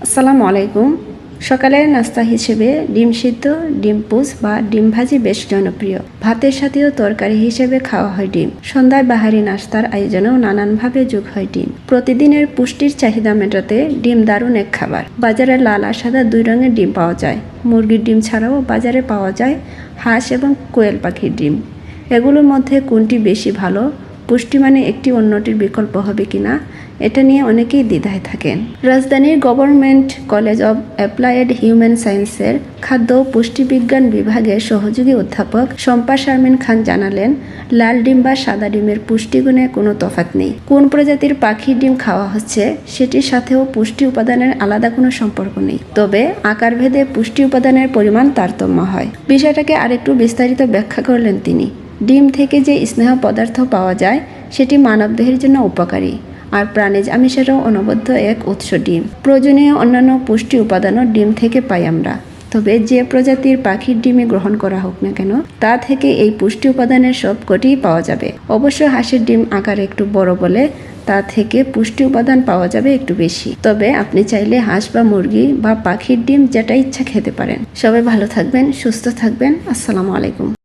আসসালামু আলাইকুম। সকালের নাস্তা হিসেবে ডিম সিদ্ধ, ডিম পোচ বা ডিম ভাজি বেশ জনপ্রিয়। ভাতের সাথেও তরকারি হিসেবে খাওয়া হয় ডিম। সন্ধ্যায় বাহারি নাস্তার আয়োজনেও নানানভাবে যোগ হয় ডিম। প্রতিদিনের পুষ্টির চাহিদা মেটাতে ডিম দারুণ এক খাবার। বাজারে লাল আর সাদা দুই রঙের ডিম পাওয়া যায়। মুরগির ডিম ছাড়াও বাজারে পাওয়া যায় হাঁস এবং কোয়েল পাখির ডিম। এগুলোর মধ্যে কোনটি বেশি ভালো, পুষ্টিমানে একটি অন্যটির বিকল্প হবে কিনা, এটা নিয়ে অনেকেই দ্বিধায় থাকেন। রাজধানীর government college of applied human সায়েন্সের খাদ্য ও পুষ্টিবিজ্ঞান বিভাগের সহযোগী অধ্যাপক শম্পা শারমিন খান জানালেন, লাল ডিম বা সাদা ডিমের পুষ্টিগুণে কোনো তফাৎ নেই। কোন প্রজাতির পাখির ডিম খাওয়া হচ্ছে সেটির সাথেও পুষ্টি উপাদানের আলাদা কোনো সম্পর্ক নেই, তবে আকার ভেদে পুষ্টি উপাদানের পরিমাণ তারতম্য হয়। বিষয়টাকে আরেকটু বিস্তারিত ব্যাখ্যা করলেন তিনি। ডিম থেকে যে স্নেহ পদার্থ পাওয়া যায় সেটি মানবদেহের জন্য উপকারী, আর প্রাণীজ আমিষেরও অনবদ্য এক উৎস ডিম। প্রয়োজনীয় অন্যান্য পুষ্টি উপাদানও ডিম থেকে পাই আমরা। তবে যে প্রজাতির পাখির ডিমই গ্রহণ করা হোক না কেন, তা থেকে এই পুষ্টি উপাদানের সবকটিই পাওয়া যাবে। অবশ্য হাঁসের ডিম আকারে একটু বড় বলে তা থেকে পুষ্টি উপাদান পাওয়া যাবে একটু বেশি। তবে আপনি চাইলে হাঁস বা মুরগি বা পাখির ডিম যেটা ইচ্ছা খেতে পারেন। সবাই ভালো থাকবেন, সুস্থ থাকবেন। আসসালামু আলাইকুম।